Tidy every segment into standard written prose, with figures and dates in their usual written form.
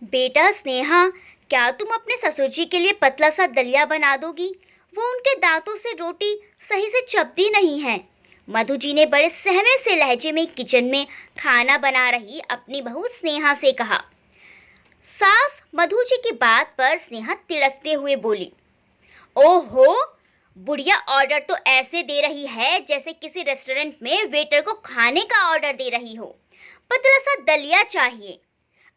बेटा स्नेहा, क्या तुम अपने ससुर जी के लिए पतला सा दलिया बना दोगी? वो उनके दांतों से रोटी सही से चबती नहीं है। मधु जी ने बड़े सहमे से लहजे में किचन में खाना बना रही अपनी बहू स्नेहा से कहा। सास मधु जी की बात पर स्नेहा तिड़कते हुए बोली, ओहो, बुढ़िया ऑर्डर तो ऐसे दे रही है जैसे किसी रेस्टोरेंट में वेटर को खाने का ऑर्डर दे रही हो। पतला सा दलिया चाहिए।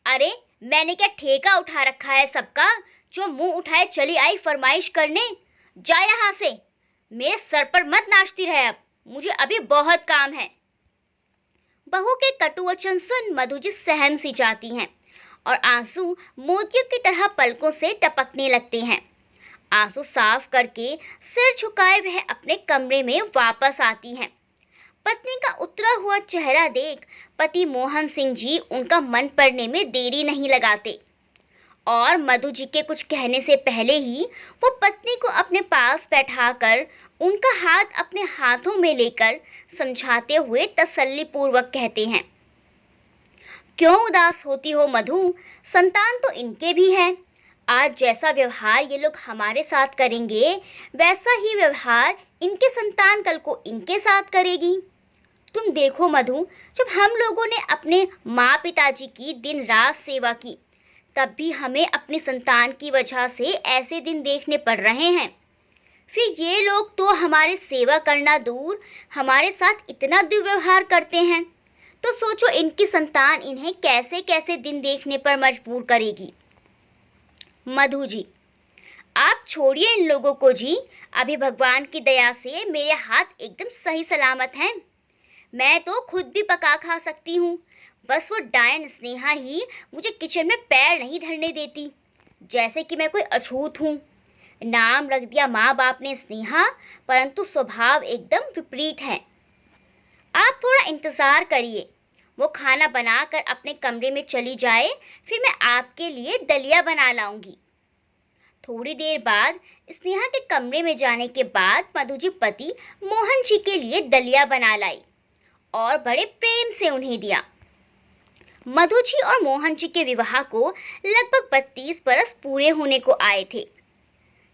अरे मैंने क्या ठेका उठा रखा है सबका, जो मुंह उठाए चली आई फरमाइश करने। जा यहाँ से, मेरे सर पर मत नाचती रहे। अब मुझे अभी बहुत काम है। बहू के कटु वचन सुन मधु जी सहम सी जाती हैं और आंसू मोतियों की तरह पलकों से टपकने लगते हैं। आंसू साफ करके सिर झुकाए वह अपने कमरे में वापस आती हैं। पत्नी का उतरा हुआ चेहरा देख पति मोहन सिंह जी उनका मन पड़ने में देरी नहीं लगाते और मधु जी के कुछ कहने से पहले ही वो पत्नी को अपने पास बैठाकर उनका हाथ अपने हाथों में लेकर समझाते हुए तसल्लीपूर्वक कहते हैं, क्यों उदास होती हो मधु? संतान तो इनके भी है। आज जैसा व्यवहार ये लोग हमारे साथ करेंगे वैसा ही व्यवहार इनके संतान कल को इनके साथ करेगी। तुम देखो मधु, जब हम लोगों ने अपने माँ पिताजी की दिन रात सेवा की, तब भी हमें अपनी संतान की वजह से ऐसे दिन देखने पड़ रहे हैं। फिर ये लोग तो हमारे सेवा करना दूर हमारे साथ इतना दुर्व्यवहार करते हैं, तो सोचो इनकी संतान इन्हें कैसे कैसे दिन देखने पर मजबूर करेगी। मधु जी, आप छोड़िए इन लोगों को जी। अभी भगवान की दया से मेरे हाथ एकदम सही सलामत हैं। मैं तो खुद भी पका खा सकती हूँ। बस वो डायन स्नेहा ही मुझे किचन में पैर नहीं धरने देती, जैसे कि मैं कोई अछूत हूँ। नाम रख दिया माँ बाप ने स्नेहा, परंतु स्वभाव एकदम विपरीत है। आप थोड़ा इंतज़ार करिए, वो खाना बनाकर अपने कमरे में चली जाए, फिर मैं आपके लिए दलिया बना लाऊंगी। थोड़ी देर बाद स्नेहा के कमरे में जाने के बाद मधु जी पति मोहन जी के लिए दलिया बना लाई और बड़े प्रेम से उन्हें दिया। मधु जी और मोहन जी के विवाह को लगभग 32 बरस पूरे होने को आए थे।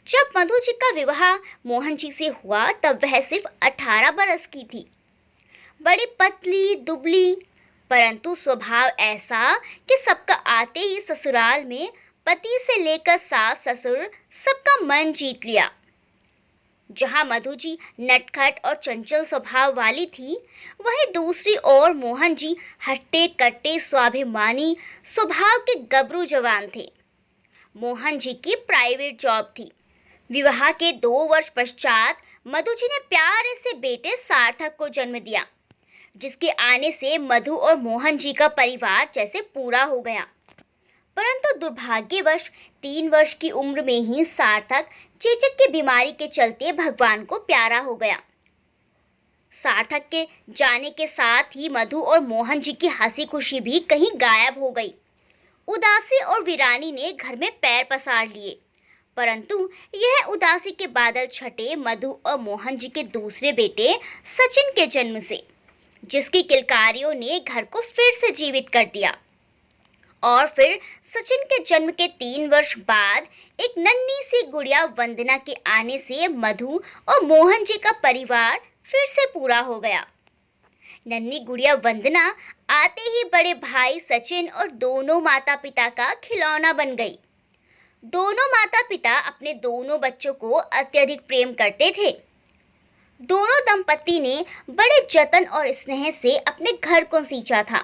जब मधु जी का विवाह मोहन जी से हुआ तब वह सिर्फ 18 बरस की थी। बड़ी पतली दुबली, परंतु स्वभाव ऐसा कि सबका आते ही ससुराल में पति से लेकर सास ससुर सबका मन जीत लिया। जहां मधु जी नटखट और चंचल स्वभाव वाली थी, वहीं दूसरी ओर मोहन जी हट्टे कट्टे स्वाभिमानी स्वभाव के गबरू जवान थे। मोहन जी की प्राइवेट जॉब थी। विवाह के 2 वर्ष पश्चात मधु जी ने प्यारे से बेटे सार्थक को जन्म दिया, जिसके आने से मधु और मोहन जी का परिवार जैसे पूरा हो गया। परंतु दुर्भाग्यवश 3 वर्ष की उम्र में ही सार्थक चेचक की बीमारी के चलते भगवान को प्यारा हो गया। सार्थक के जाने के साथ ही मधु और मोहन जी की हंसी खुशी भी कहीं गायब हो गई। उदासी और वीरानी ने घर में पैर पसार लिए, परंतु यह उदासी के बादल छटे मधु और मोहन जी के दूसरे बेटे सचिन के जन्म से, जिसकी किलकारियों ने घर को फिर से जीवित कर दिया। और फिर सचिन के जन्म के 3 वर्ष बाद एक नन्ही सी गुड़िया वंदना के आने से मधु और मोहन जी का परिवार फिर से पूरा हो गया। नन्ही गुड़िया वंदना आते ही बड़े भाई सचिन और दोनों माता पिता का खिलौना बन गई। दोनों माता पिता अपने दोनों बच्चों को अत्यधिक प्रेम करते थे। दोनों दंपति ने बड़े जतन और स्नेह से अपने घर को सींचा था।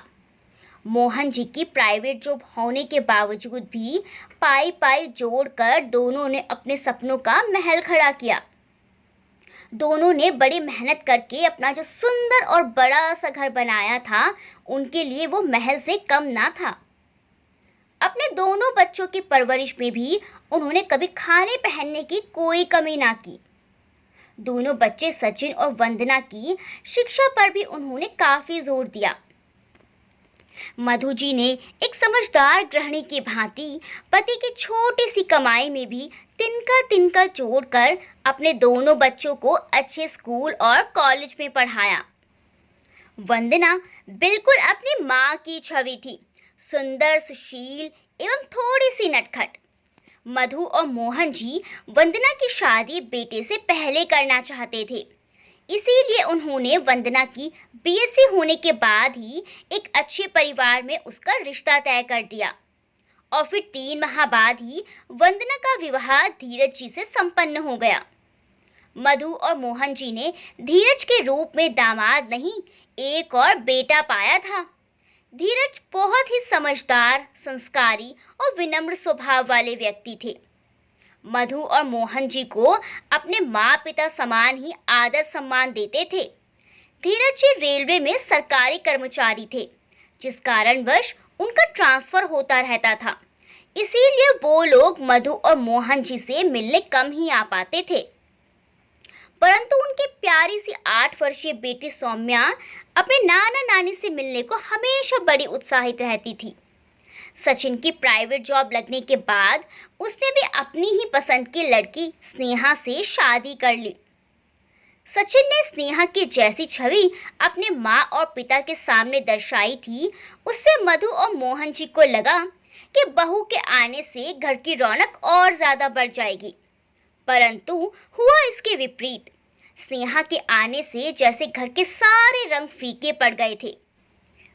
मोहन जी की प्राइवेट जॉब होने के बावजूद भी पाई पाई जोड़कर दोनों ने अपने सपनों का महल खड़ा किया। दोनों ने बड़ी मेहनत करके अपना जो सुंदर और बड़ा सा घर बनाया था, उनके लिए वो महल से कम ना था। अपने दोनों बच्चों की परवरिश में भी उन्होंने कभी खाने पहनने की कोई कमी ना की। दोनों बच्चे सचिन और वंदना की शिक्षा पर भी उन्होंने काफी जोर दिया। मधु जी ने एक समझदार गृहिणी की भांति पति की छोटी सी कमाई में भी तिनका तिनका जोड़कर अपने दोनों बच्चों को अच्छे स्कूल और कॉलेज में पढ़ाया। वंदना बिल्कुल अपनी माँ की छवि थी। सुंदर, सुशील, एवं थोड़ी सी नटखट। मधु और मोहन जी वंदना की शादी बेटे से पहले करना चाहते थे, इसीलिए उन्होंने वंदना की बीएससी होने के बाद ही एक अच्छे परिवार में उसका रिश्ता तय कर दिया और फिर 3 माह बाद ही वंदना का विवाह धीरज जी से संपन्न हो गया। मधु और मोहन जी ने धीरज के रूप में दामाद नहीं, एक और बेटा पाया था। धीरज बहुत ही समझदार, संस्कारी और विनम्र स्वभाव वाले व्यक्ति थे। मधु और मोहन जी को अपने माँ पिता समान ही आदर सम्मान देते थे। धीरज जी रेलवे में सरकारी कर्मचारी थे, जिस कारणवश उनका ट्रांसफर होता रहता था, इसीलिए वो लोग मधु और मोहन जी से मिलने कम ही आ पाते थे। परंतु उनकी प्यारी सी 8 वर्षीय बेटी सौम्या अपने नाना नानी से मिलने को हमेशा बड़ी उत्साहित रहती थी। सचिन की प्राइवेट जॉब लगने के बाद उसने भी अपनी ही पसंद की लड़की स्नेहा से शादी कर ली। सचिन ने स्नेहा की जैसी छवि अपने माँ और पिता के सामने दर्शाई थी, उससे मधु और मोहन जी को लगा कि बहू के आने से घर की रौनक और ज्यादा बढ़ जाएगी। परंतु हुआ इसके विपरीत। स्नेहा के आने से जैसे घर के सारे रंग फीके पड़ गए थे।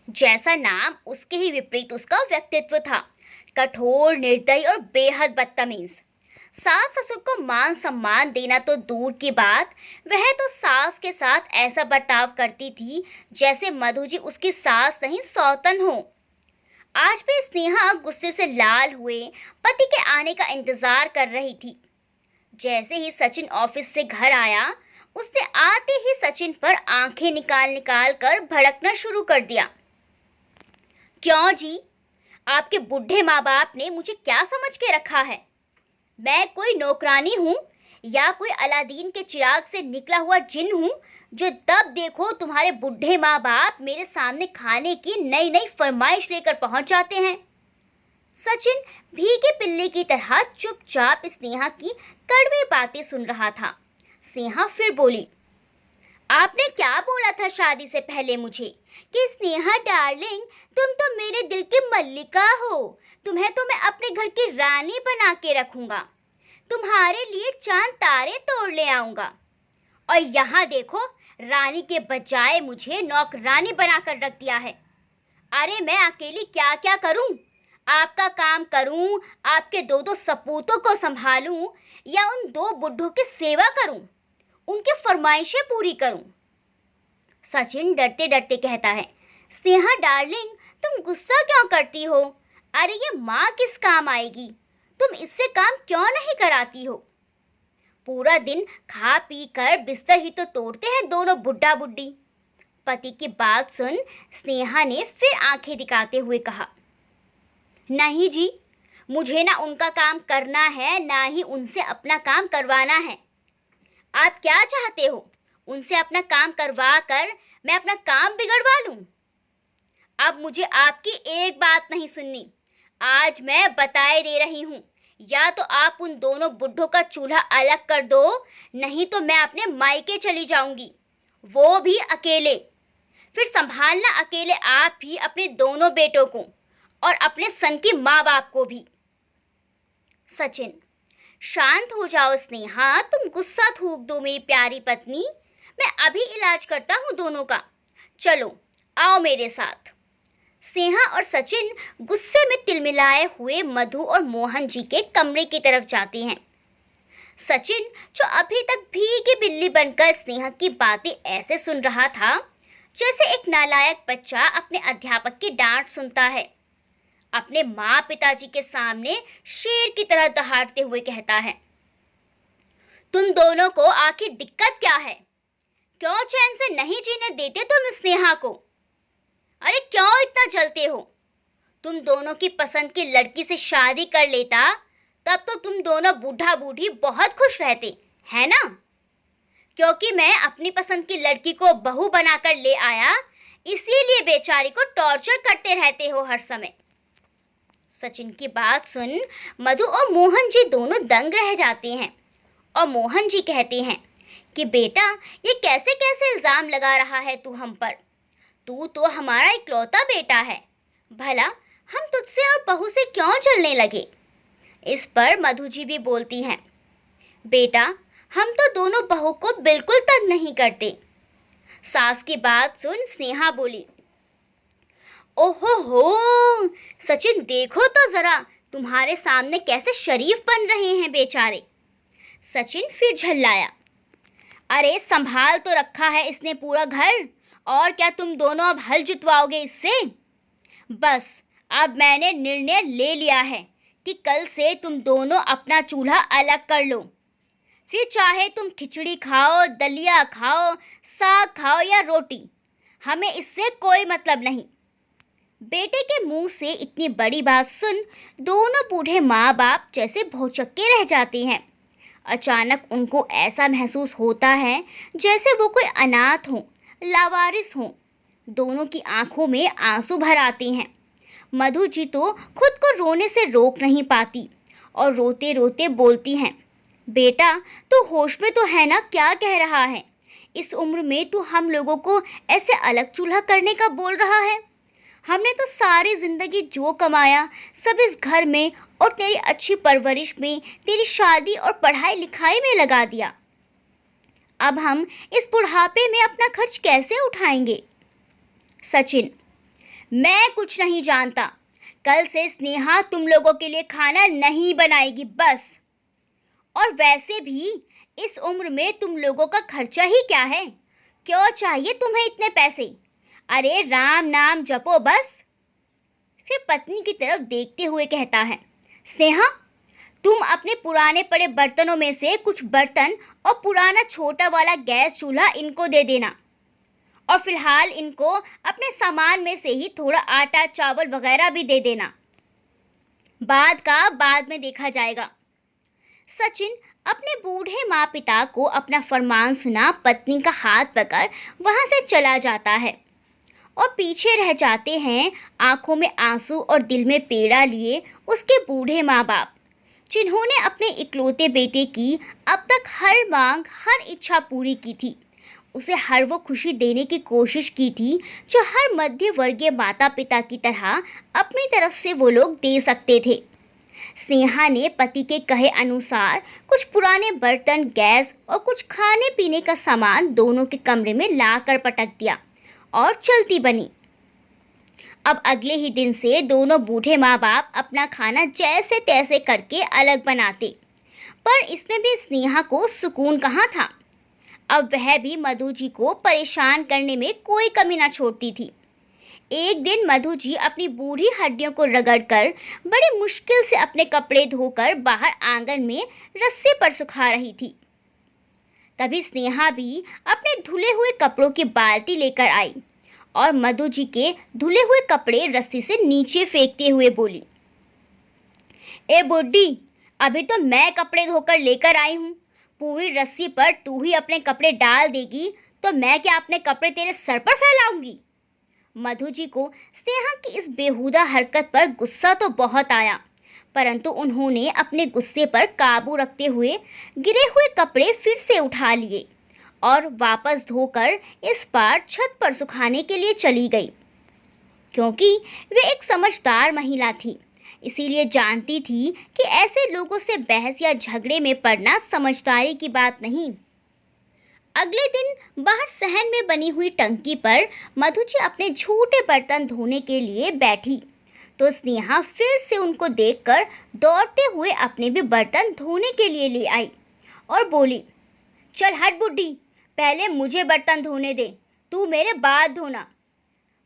जैसा नाम उसके ही विपरीत उसका व्यक्तित्व था, कठोर, निर्दयी और बेहद बदतमीज। सास ससुर को मान सम्मान देना तो दूर की बात, वह तो सास के साथ ऐसा बर्ताव करती थी जैसे मधु जी उसकी सास नहीं सौतन हो। आज भी स्नेहा गुस्से से लाल हुए पति के आने का इंतजार कर रही थी। जैसे ही सचिन ऑफिस से घर आया, उसने आते ही सचिन पर आंखें निकाल निकाल कर भड़कना शुरू कर दिया। क्यों जी, आपके बूढ़े माँ बाप ने मुझे क्या समझ के रखा है? मैं कोई नौकरानी हूँ या कोई अलादीन के चिराग से निकला हुआ जिन हूँ जो तब देखो तुम्हारे बूढ़े माँ बाप मेरे सामने खाने की नई नई फरमाइश लेकर पहुंच जाते हैं। सचिन भीगे पिल्ले की तरह चुपचाप स्नेहा की कड़वी बातें सुन रहा था। स्नेहा फिर बोली, आपने क्या बोला था शादी से पहले मुझे कि स्नेहा डार्लिंग, तुम तो मेरे दिल की मल्लिका हो, तुम्हें तो मैं अपने घर की रानी बना के रखूंगा, तुम्हारे लिए चांद तारे तोड़ ले आऊंगा। और यहाँ देखो, रानी के बजाय मुझे नौकरानी बनाकर रख दिया है। अरे मैं अकेली क्या क्या करूं? आपका काम करूं, आपके 2-2 सपूतों को संभालूं या उन 2 बुड्ढों की सेवा करूं, उनकी फरमाइशें पूरी करूं? सचिन डरते डरते कहता है, स्नेहा डार्लिंग, तुम गुस्सा क्यों करती हो? अरे ये माँ किस काम आएगी, तुम इससे काम क्यों नहीं कराती हो? पूरा दिन खा पी कर बिस्तर ही तो तोड़ते हैं दोनों बुड्ढा बुड्ढी। पति की बात सुन स्नेहा ने फिर आंखें दिखाते हुए कहा, नहीं जी, मुझे ना उनका काम करना है, ना ही उनसे अपना काम करवाना है। आप क्या चाहते हो? उनसे अपना काम करवा कर मैं अपना काम बिगड़वा लूं? अब मुझे आपकी एक बात नहीं सुननी। आज मैं बताए दे रही हूँ, या तो आप उन दोनों बुड्ढों का चूल्हा अलग कर दो, नहीं तो मैं अपने मायके चली जाऊंगी, वो भी अकेले। फिर संभालना अकेले आप ही अपने दोनों बेटों को और अपने सन की माँ बाप को भी। सचिन, शांत हो जाओ स्नेहा, तुम गुस्सा थूक दो मेरी प्यारी पत्नी, मैं अभी इलाज करता हूँ दोनों का, चलो आओ मेरे साथ। स्नेहा और सचिन गुस्से में तिलमिलाए हुए मधु और मोहन जी के कमरे की तरफ जाते हैं। सचिन, जो अभी तक भीगी बिल्ली बनकर स्नेहा की बातें ऐसे सुन रहा था जैसे एक नालायक बच्चा अपने अध्यापक की डांट सुनता है, अपने माँ पिताजी के सामने शेर की तरह दहाड़ते हुए कहता है, तुम दोनों को आखिर दिक्कत क्या है? क्यों चैन से नहीं जीने देते तुम स्नेहा को? अरे क्यों इतना जलते हो? तुम दोनों की पसंद की लड़की से शादी कर लेता तब तो तुम दोनों बूढ़ा बूढ़ी बहुत खुश रहते, है ना? क्योंकि मैं अपनी पसंद की लड़की को बहू बनाकर ले आया, इसीलिए बेचारी को टॉर्चर करते रहते हो हर समय। सचिन की बात सुन मधु और मोहन जी दोनों दंग रह जाते हैं और मोहन जी कहते हैं कि बेटा, ये कैसे कैसे इल्जाम लगा रहा है तू हम पर? तू तो हमारा इकलौता बेटा है, भला हम तुझसे और बहू से क्यों जलने लगे? इस पर मधु जी भी बोलती हैं, बेटा हम तो दोनों बहू को बिल्कुल तंग नहीं करते। सास की बात सुन स्नेहा बोली, ओहो हो सचिन, देखो तो जरा तुम्हारे सामने कैसे शरीफ बन रहे हैं बेचारे। सचिन फिर झल्लाया, अरे संभाल तो रखा है इसने पूरा घर, और क्या तुम दोनों अब हल जुतवाओगे इससे? बस अब मैंने निर्णय ले लिया है कि कल से तुम दोनों अपना चूल्हा अलग कर लो। फिर चाहे तुम खिचड़ी खाओ, दलिया खाओ, साग खाओ या रोटी, हमें इससे कोई मतलब नहीं। बेटे के मुंह से इतनी बड़ी बात सुन दोनों बूढ़े माँ बाप जैसे भौचक्के रह जाते हैं। अचानक उनको ऐसा महसूस होता है जैसे वो कोई अनाथ हो, लावारिस हो। दोनों की आंखों में आंसू भर आते हैं। मधु जी तो खुद को रोने से रोक नहीं पाती और रोते रोते बोलती हैं, बेटा तू होश में तो है ना? क्या कह रहा है? इस उम्र में तू हम लोगों को ऐसे अलग चूल्हा करने का बोल रहा है? हमने तो सारी जिंदगी जो कमाया सब इस घर में और तेरी अच्छी परवरिश में, तेरी शादी और पढ़ाई लिखाई में लगा दिया। अब हम इस बुढ़ापे में अपना खर्च कैसे उठाएंगे? सचिन, मैं कुछ नहीं जानता। कल से स्नेहा तुम लोगों के लिए खाना नहीं बनाएगी बस। और वैसे भी इस उम्र में तुम लोगों का खर्चा ही क्या है? क्यों चाहिए तुम्हें इतने पैसे? अरे राम नाम जपो बस। फिर पत्नी की तरफ देखते हुए कहता है, स्नेहा तुम अपने पुराने पड़े बर्तनों में से कुछ बर्तन और पुराना छोटा वाला गैस चूल्हा इनको दे देना, और फिलहाल इनको अपने सामान में से ही थोड़ा आटा चावल वगैरह भी दे देना। बाद का बाद में देखा जाएगा। सचिन अपने बूढ़े माँ पिता को अपना फरमान सुना पत्नी का हाथ पकड़ वहां से चला जाता है और पीछे रह जाते हैं आंखों में आंसू और दिल में पीड़ा लिए उसके बूढ़े माँ बाप, जिन्होंने अपने इकलौते बेटे की अब तक हर मांग, हर इच्छा पूरी की थी। उसे हर वो खुशी देने की कोशिश की थी जो हर मध्य वर्गीय माता पिता की तरह अपनी तरफ से वो लोग दे सकते थे। स्नेहा ने पति के कहे अनुसार कुछ पुराने बर्तन, गैस और कुछ खाने पीने का सामान दोनों के कमरे में लाकर पटक दिया और चलती बनी। अब अगले ही दिन से दोनों बूढ़े माँ बाप अपना खाना जैसे तैसे करके अलग बनाते, पर इसमें भी स्नेहा को सुकून कहाँ था। अब वह भी मधु जी को परेशान करने में कोई कमी न छोड़ती थी। एक दिन मधु जी अपनी बूढ़ी हड्डियों को रगड़कर बड़ी मुश्किल से अपने कपड़े धोकर बाहर आंगन में रस्से पर सुखा रही थी। तभी स्नेहा भी अपने धुले हुए कपड़ों की बाल्टी लेकर आई और मधु जी के धुले हुए कपड़े रस्सी से नीचे फेंकते हुए बोली, ए बुड्ढी, अभी तो मैं कपड़े धोकर लेकर आई हूँ। पूरी रस्सी पर तू ही अपने कपड़े डाल देगी तो मैं क्या अपने कपड़े तेरे सर पर फैलाऊंगी? मधु जी को स्नेहा की इस बेहुदा हरकत पर गुस्सा तो बहुत आया, परंतु उन्होंने अपने गुस्से पर काबू रखते हुए गिरे हुए कपड़े फिर से उठा लिए और वापस धोकर इस बार छत पर सुखाने के लिए चली गई। क्योंकि वे एक समझदार महिला थी, इसीलिए जानती थी कि ऐसे लोगों से बहस या झगड़े में पड़ना समझदारी की बात नहीं। अगले दिन बाहर सहन में बनी हुई टंकी पर मधु जी अपने झूठे बर्तन धोने के लिए बैठी तो स्नेहा फिर से उनको देखकर दौड़ते हुए अपने भी बर्तन धोने के लिए ले आई और बोली, चल हट बुड्ढी, पहले मुझे बर्तन धोने दे, तू मेरे बाद धोना।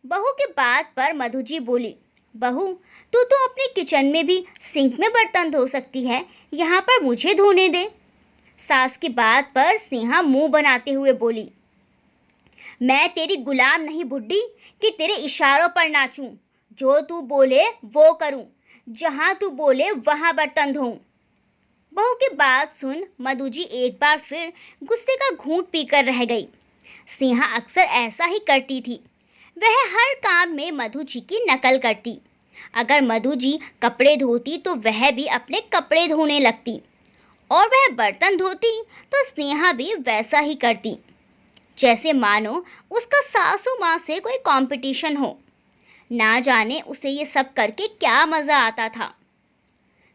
बहू की बात पर मधु जी बोली, बहू तू तो अपने किचन में भी सिंक में बर्तन धो सकती है, यहाँ पर मुझे धोने दे। सास की बात पर स्नेहा मुंह बनाते हुए बोली, मैं तेरी गुलाम नहीं बुड्ढी कि तेरे इशारों पर नाचूं। जो तू बोले वो करूं, जहां तू बोले वहां बर्तन धोऊं। बहू की बात सुन मधु जी एक बार फिर गुस्से का घूंट पीकर रह गई। स्नेहा अक्सर ऐसा ही करती थी, वह हर काम में मधु जी की नकल करती। अगर मधु जी कपड़े धोती तो वह भी अपने कपड़े धोने लगती, और वह बर्तन धोती तो स्नेहा भी वैसा ही करती, जैसे मानो उसका सासू माँ से कोई कंपटीशन हो। ना जाने उसे ये सब करके क्या मज़ा आता था।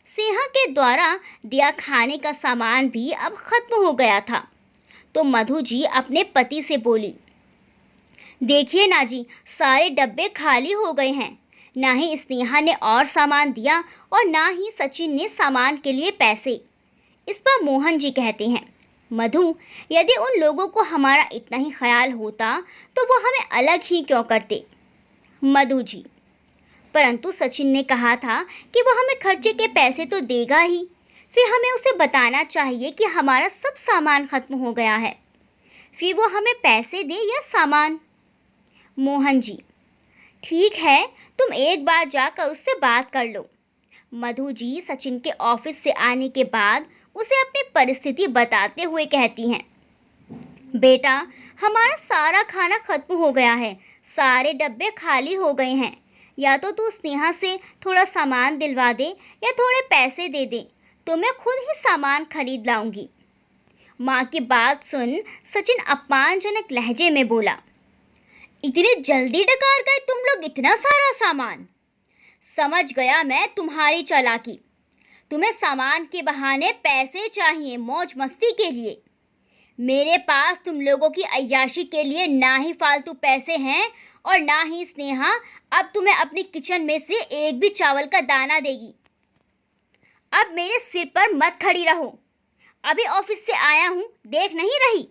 स्नेहा के द्वारा दिया खाने का सामान भी अब खत्म हो गया था, तो मधु जी अपने पति से बोली, देखिए ना जी, सारे डब्बे खाली हो गए हैं। ना ही स्नेहा ने और सामान दिया और ना ही सचिन ने सामान के लिए पैसे। इस पर मोहन जी कहते हैं, मधु, यदि उन लोगों को हमारा इतना ही ख्याल होता तो वो हमें अलग ही क्यों करते। मधु जी, परंतु सचिन ने कहा था कि वो हमें खर्चे के पैसे तो देगा ही, फिर हमें उसे बताना चाहिए कि हमारा सब सामान खत्म हो गया है, फिर वो हमें पैसे दे या सामान। मोहन जी, ठीक है, तुम एक बार जाकर उससे बात कर लो। मधु जी सचिन के ऑफिस से आने के बाद उसे अपनी परिस्थिति बताते हुए कहती हैं, बेटा, हमारा सारा खाना खत्म हो गया है, सारे डब्बे खाली हो गए हैं। या तो तू स्नेहा से थोड़ा सामान दिलवा दे या थोड़े पैसे दे दे, तो मैं खुद ही सामान खरीद लाऊंगी। माँ की बात सुन सचिन अपमानजनक लहजे में बोला, इतनी जल्दी डकार गए तुम लोग इतना सारा सामान? समझ गया मैं तुम्हारी चालाकी। तुम्हें सामान के बहाने पैसे चाहिए मौज मस्ती के लिए। मेरे पास तुम लोगों की अय्याशी के लिए ना ही फालतू पैसे हैं और ना ही स्नेहा अब तुम्हें अपनी किचन में से एक भी चावल का दाना देगी। अब मेरे सिर पर मत खड़ी रहो। अभी ऑफिस से आया हूँ, देख नहीं रही?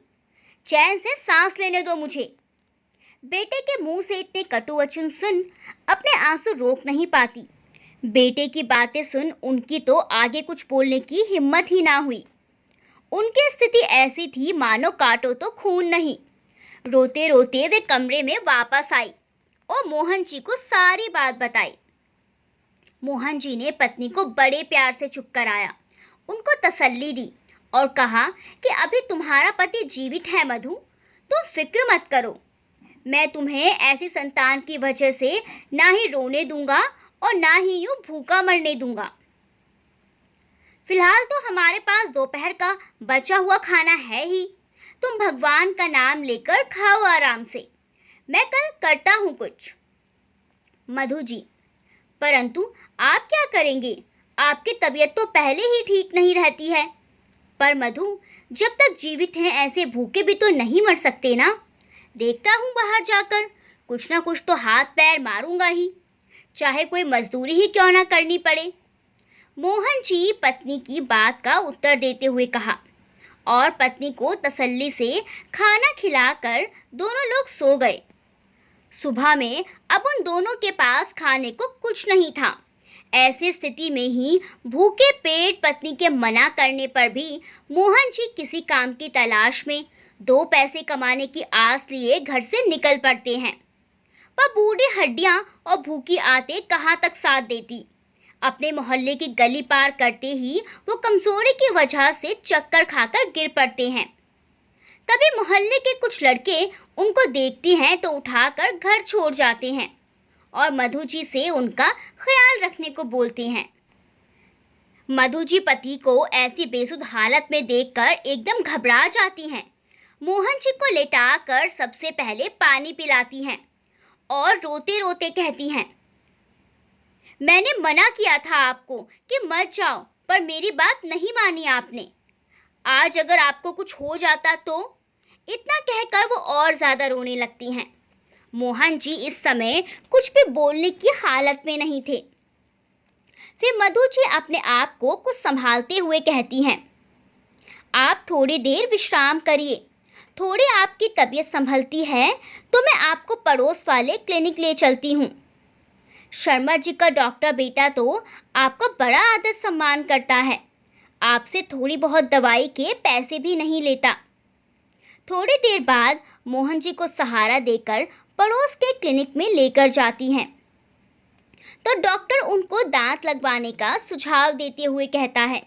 चैन से सांस लेने दो मुझे। बेटे के मुंह से इतने कटु वचन सुन अपने आंसू रोक नहीं पाती। बेटे की बातें सुन उनकी तो आगे कुछ बोलने की हिम्मत ही ना हुई। उनकी स्थिति ऐसी थी मानो काटो तो खून नहीं। रोते रोते वे कमरे में वापस आई और मोहन जी को सारी बात बताई। मोहन जी ने पत्नी को बड़े प्यार से चुप कराया, उनको तसल्ली दी और कहा कि अभी तुम्हारा पति जीवित है मधु, तुम फिक्र मत करो। मैं तुम्हें ऐसी संतान की वजह से ना ही रोने दूंगा और ना ही यूं भूखा मरने दूंगा। फिलहाल तो हमारे पास दोपहर का बचा हुआ खाना है ही, तुम भगवान का नाम लेकर खाओ आराम से, मैं कल करता हूँ कुछ। मधु जी, परंतु आप क्या करेंगे? आपकी तबीयत तो पहले ही ठीक नहीं रहती है। पर मधु, जब तक जीवित हैं ऐसे भूखे भी तो नहीं मर सकते ना। देखता हूँ बाहर जाकर कुछ ना कुछ तो हाथ पैर मारूंगा ही, चाहे कोई मजदूरी ही क्यों ना करनी पड़े। मोहन जी पत्नी की बात का उत्तर देते हुए कहा और पत्नी को तसल्ली से खाना खिलाकर दोनों लोग सो गए। सुबह में अब उन दोनों के पास खाने को कुछ नहीं था। ऐसी स्थिति में ही भूखे पेट पत्नी के मना करने पर भी मोहन जी किसी काम की तलाश में दो पैसे कमाने की आस लिए घर से निकल पड़ते हैं। पर बूढ़ी हड्डियां और भूखी आते कहाँ तक साथ देती। अपने मोहल्ले की गली पार करते ही वो कमजोरी की वजह से चक्कर खाकर गिर पड़ते हैं। तभी मोहल्ले के कुछ लड़के उनको देखते हैं तो उठाकर घर छोड़ जाते हैं और मधु जी से उनका ख्याल रखने को बोलते हैं। मधु जी पति को ऐसी बेसुध हालत में देखकर एकदम घबरा जाती हैं। मोहन जी को लेटाकर सबसे पहले पानी पिलाती हैं और रोते रोते कहती हैं, मैंने मना किया था आपको कि मत जाओ, पर मेरी बात नहीं मानी आपने। आज अगर आपको कुछ हो जाता तो। इतना कहकर वो और ज्यादा रोने लगती हैं। मोहन जी इस समय कुछ भी बोलने की हालत में नहीं थे। फिर मधु जी अपने आप को कुछ संभालते हुए कहती हैं, आप थोड़ी देर विश्राम करिए, थोड़ी आपकी तबीयत संभलती है तो मैं आपको पड़ोस वाले क्लिनिक ले चलती हूँ। शर्मा जी का डॉक्टर बेटा तो आपका बड़ा आदर सम्मान करता है, आपसे थोड़ी बहुत दवाई के पैसे भी नहीं लेता। थोड़ी देर बाद मोहन जी को सहारा देकर पड़ोस के क्लिनिक में लेकर जाती हैं तो डॉक्टर उनको दांत लगवाने का सुझाव देते हुए कहता है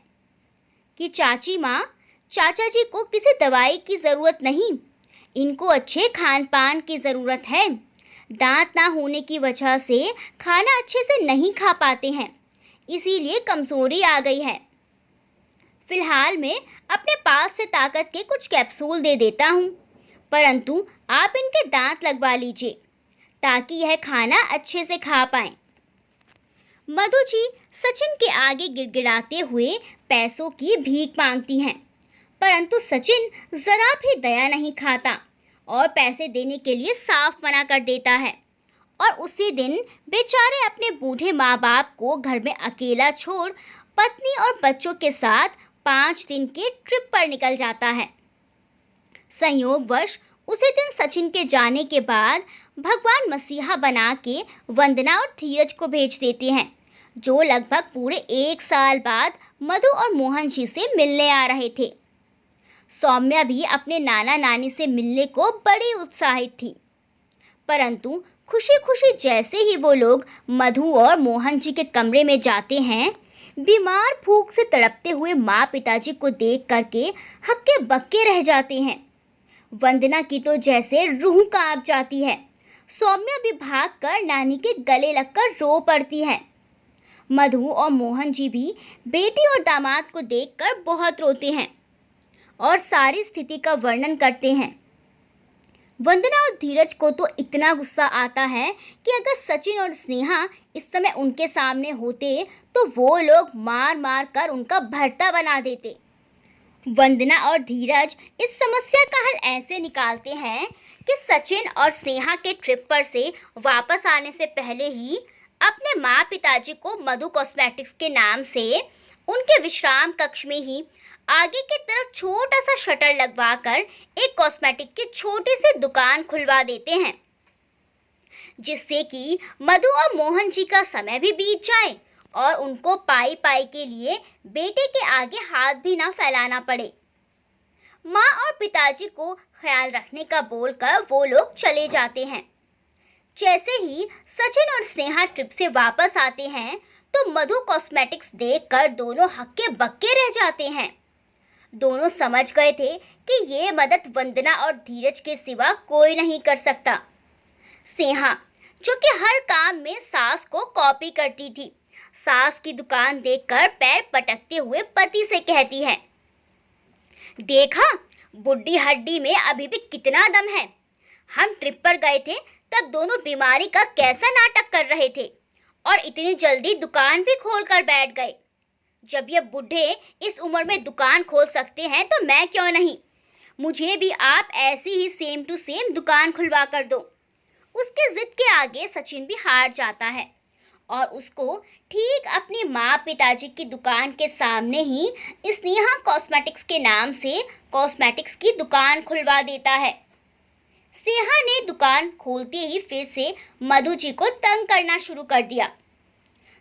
कि चाची माँ, चाचा जी को किसी दवाई की ज़रूरत नहीं, इनको अच्छे खान पान की ज़रूरत है। दांत ना होने की वजह से खाना अच्छे से नहीं खा पाते हैं, इसीलिए कमज़ोरी आ गई है। फिलहाल मैं अपने पास से ताकत के कुछ कैप्सूल दे देता हूँ, परंतु आप इनके दांत लगवा लीजिए ताकि यह खाना अच्छे से खा पाएं। मधु जी सचिन के आगे गिड़गिड़ाते हुए पैसों की भीख मांगती हैं, परंतु सचिन जरा भी दया नहीं खाता और पैसे देने के लिए साफ मना कर देता है। और उसी दिन बेचारे अपने बूढ़े माँ बाप को घर में अकेला छोड़ पत्नी और बच्चों के साथ 5 दिन के ट्रिप पर निकल जाता है। संयोगवश उसी दिन सचिन के जाने के बाद भगवान मसीहा बना के वंदना और धीरज को भेज देते हैं, जो लगभग पूरे 1 साल बाद मधु और मोहन जी से मिलने आ रहे थे। सौम्या भी अपने नाना नानी से मिलने को बड़ी उत्साहित थी, परंतु खुशी खुशी जैसे ही वो लोग मधु और मोहन जी के कमरे में जाते हैं, बीमार भूख से तड़पते हुए माँ पिताजी को देख करके हक्के बक्के रह जाते हैं। वंदना की तो जैसे रूह कांप जाती है। सौम्या भी भागकर नानी के गले लगकर रो पड़ती है। मधु और मोहन जी भी बेटी और दामाद को देखकर बहुत रोते हैं और सारी स्थिति का वर्णन करते हैं। वंदना और धीरज को तो इतना गुस्सा आता है कि अगर सचिन और स्नेहा इस समय उनके सामने होते तो वो लोग मार मार कर उनका भरता बना देते। वंदना और धीरज इस समस्या का हल ऐसे निकालते हैं कि सचिन और स्नेहा के ट्रिप पर से वापस आने से पहले ही अपने माँ पिताजी को मधु कॉस्मेटिक्स के नाम से उनके विश्राम कक्ष में ही आगे की तरफ छोटा सा शटर लगवाकर एक कॉस्मेटिक की छोटी सी दुकान खुलवा देते हैं, जिससे कि मधु और मोहन जी का समय भी बीत जाए और उनको पाई पाई के लिए बेटे के आगे हाथ भी ना फैलाना पड़े। माँ और पिताजी को ख्याल रखने का बोलकर वो लोग चले जाते हैं। जैसे ही सचिन और स्नेहा ट्रिप से वापस आते हैं तो मधु कॉस्मेटिक्स देखकर दोनों हक्के बक्के रह जाते हैं। दोनों समझ गए थे कि ये मदद वंदना और धीरज के सिवा कोई नहीं कर सकता। स्नेहा, जो कि हर काम में सास को कॉपी करती थी, सास की दुकान देखकर पैर पटकते हुए पति से कहती है, देखा बुड्ढी हड्डी में अभी भी कितना दम है। हम ट्रिप पर गए थे तब दोनों बीमारी का कैसा नाटक कर रहे थे और इतनी जल्दी दुकान भी खोल कर बैठ गए। जब ये बूढ़े इस उम्र में दुकान खोल सकते हैं तो मैं क्यों नहीं। मुझे भी आप ऐसी ही सेम टू सेम दुकान खुलवा कर दो। उसके जिद के आगे सचिन भी हार जाता है और उसको ठीक अपनी माँ पिताजी की दुकान के सामने ही स्नेहा कॉस्मेटिक्स के नाम से कॉस्मेटिक्स की दुकान खुलवा देता है। स्नेहा ने दुकान खोलते ही फिर से मधु जी को तंग करना शुरू कर दिया।